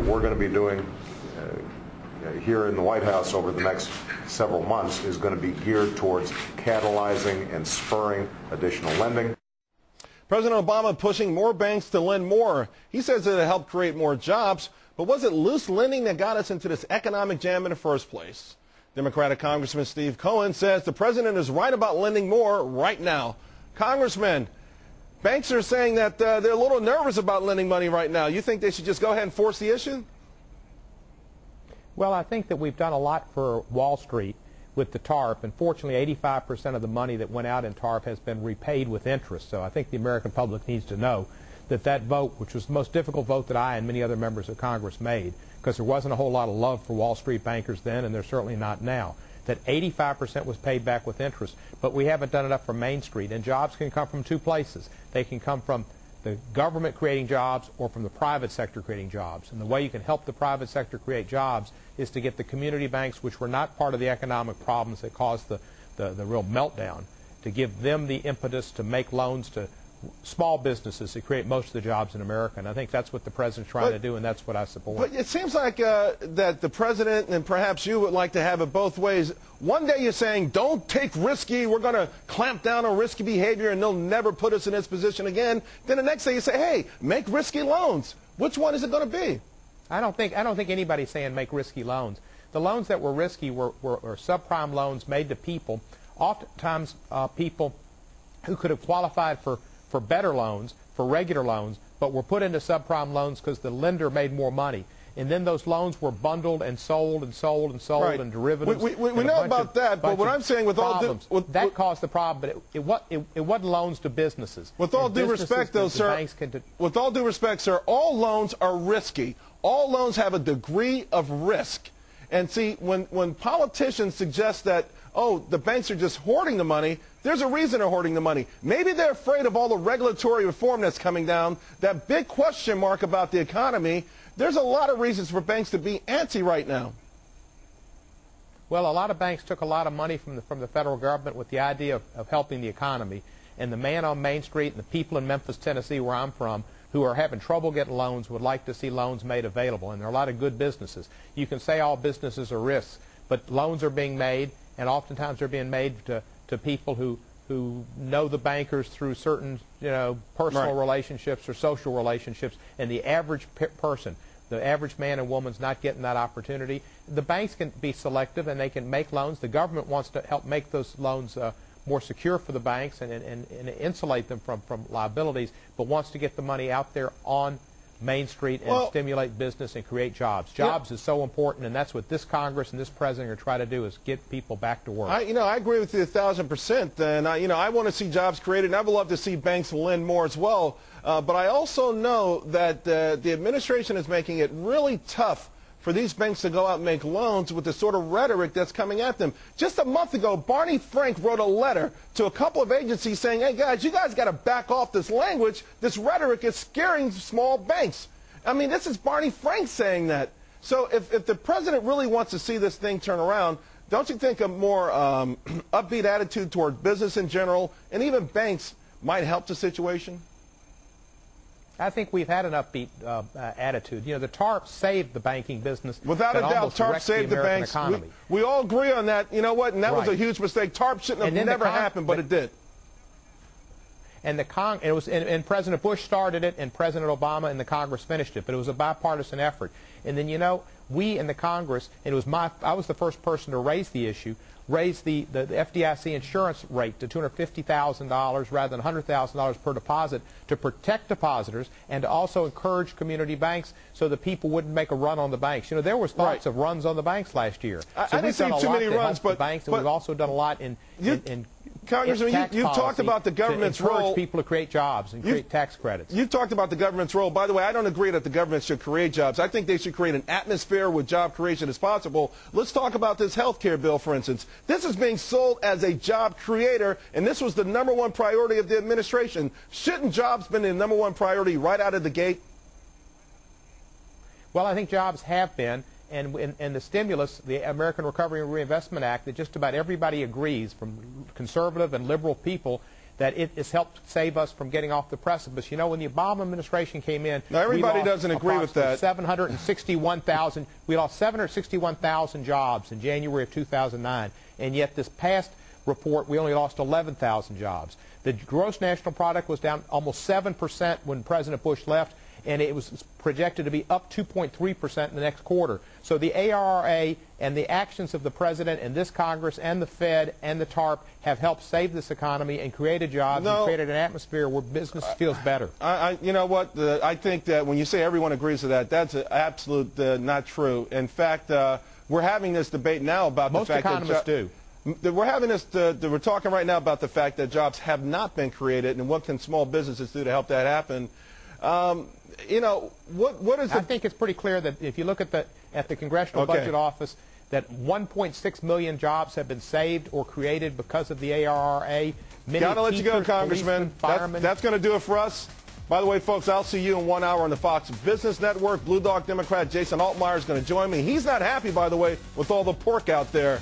we're going to be doing here in the White House over the next several months is going to be geared towards catalyzing and spurring additional lending. President Obama pushing more banks to lend more. He says it'll help create more jobs, but was it loose lending that got us into this economic jam in the first place? Democratic Congressman Steve Cohen says the president is right about lending more right now. Congressman, banks are saying that they're a little nervous about lending money right now. You think they should just go ahead and force the issue? Well, I think that we've done a lot for Wall Street with the TARP, and fortunately 85% of the money that went out in TARP has been repaid with interest. So I think the American public needs to know that that vote, which was the most difficult vote that I and many other members of Congress made, because there wasn't a whole lot of love for Wall Street bankers then, and there's certainly not now, that 85% was paid back with interest. But we haven't done enough for Main Street, and jobs can come from two places. They can come from the government creating jobs or from the private sector creating jobs. And the way you can help the private sector create jobs is to get the community banks, which were not part of the economic problems that caused the real meltdown, to give them the impetus to make loans to small businesses to create most of the jobs in America. And I think that's what the president's trying to do, and that's what I support. But it seems like that the president and perhaps you would like to have it both ways. One day you're saying, don't take risky, we're going to clamp down on risky behavior and they'll never put us in this position again. Then the next day you say, hey, make risky loans. Which one is it going to be? I don't think anybody's saying make risky loans. The loans that were risky were subprime loans made to people, oftentimes people who could have qualified for better loans, for regular loans, but were put into subprime loans because the lender made more money. And then those loans were bundled and sold and sold and sold, right, and derivatives. We know about that, but what I'm saying with problems, all that caused the problem, but it wasn't loans to businesses. With all due respect, though, sir, with all due respect, sir, all loans are risky. All loans have a degree of risk. And see, when politicians suggest that, oh, the banks are just hoarding the money, there's a reason they're hoarding the money. Maybe they're afraid of all the regulatory reform that's coming down, that big question mark about the economy. There's a lot of reasons for banks to be antsy right now. Well, a lot of banks took a lot of money from the federal government with the idea of helping the economy. And the man on Main Street and the people in Memphis, Tennessee, where I'm from, who are having trouble getting loans would like to see loans made available. And there are a lot of good businesses. You can say all businesses are risks, but loans are being made, and oftentimes they're being made to people who know the bankers through certain, personal right, relationships or social relationships, and the average person, the average man and woman's not getting that opportunity. The banks can be selective and they can make loans. The government wants to help make those loans more secure for the banks and insulate them from liabilities, but wants to get the money out there on Main Street and stimulate business and create jobs. Jobs is so important, and that's what this Congress and this president are trying to do, is get people back to work. I agree with you 1,000%, and I want to see jobs created, and I would love to see banks lend more as well. But I also know that the administration is making it really tough for these banks to go out and make loans with the sort of rhetoric that's coming at them. Just a month ago, Barney Frank wrote a letter to a couple of agencies saying, hey guys, you guys got to back off this language. This rhetoric is scaring small banks. I mean, this is Barney Frank saying that. So if the president really wants to see this thing turn around, don't you think a more upbeat attitude toward business in general and even banks might help the situation? I think we've had an upbeat attitude. The TARP saved the banking business. Without a doubt, TARP saved the banks. We all agree on that. You know what? And that was a huge mistake. TARP shouldn't have never happened, but it did. And and President Bush started it, and President Obama and the Congress finished it. But it was a bipartisan effort. And then, we in the Congress, and I was the first person to raise the issue, raise the FDIC insurance rate to $250,000 rather than $100,000 per deposit to protect depositors and to also encourage community banks so that people wouldn't make a run on the banks. There was thoughts of runs on the banks last year. I didn't see too many runs, but banks, and we've also done a lot in Congressman, you talked about the government's role. To encourage people to create jobs and create tax credits. You talked about the government's role. By the way, I don't agree that the government should create jobs. I think they should create an atmosphere where job creation is possible. Let's talk about this health care bill, for instance. This is being sold as a job creator, and this was the #1 priority of the administration. Shouldn't jobs been the #1 priority right out of the gate? Well, I think jobs have been. And the stimulus, the American Recovery and Reinvestment Act, that just about everybody agrees, from conservative and liberal people, that it has helped save us from getting off the precipice. You know, when the Obama administration came in, now everybody doesn't agree with that. 761,000. We lost 761,000 jobs in January of 2009, and yet this past report we only lost 11,000 jobs. The gross national product was down almost 7% when President Bush left, and it was projected to be up 2.3% in the next quarter. So the ARRA and the actions of the President and this Congress and the Fed and the TARP have helped save this economy and created jobs and created an atmosphere where business feels better. You know what? I think that when you say everyone agrees to that, that's absolute not true. In fact, we're having this debate now about the fact that most economists do. We're having this. We're talking right now about the fact that jobs have not been created, and what can small businesses do to help that happen? You know, what is? I think it's pretty clear that if you look at the Congressional Budget Office, that 1.6 million jobs have been saved or created because of the ARRA. Gotta let you go, Congressman. That's going to do it for us. By the way, folks, I'll see you in 1 hour on the Fox Business Network. Blue Dog Democrat Jason Altmaier is going to join me. He's not happy, by the way, with all the pork out there.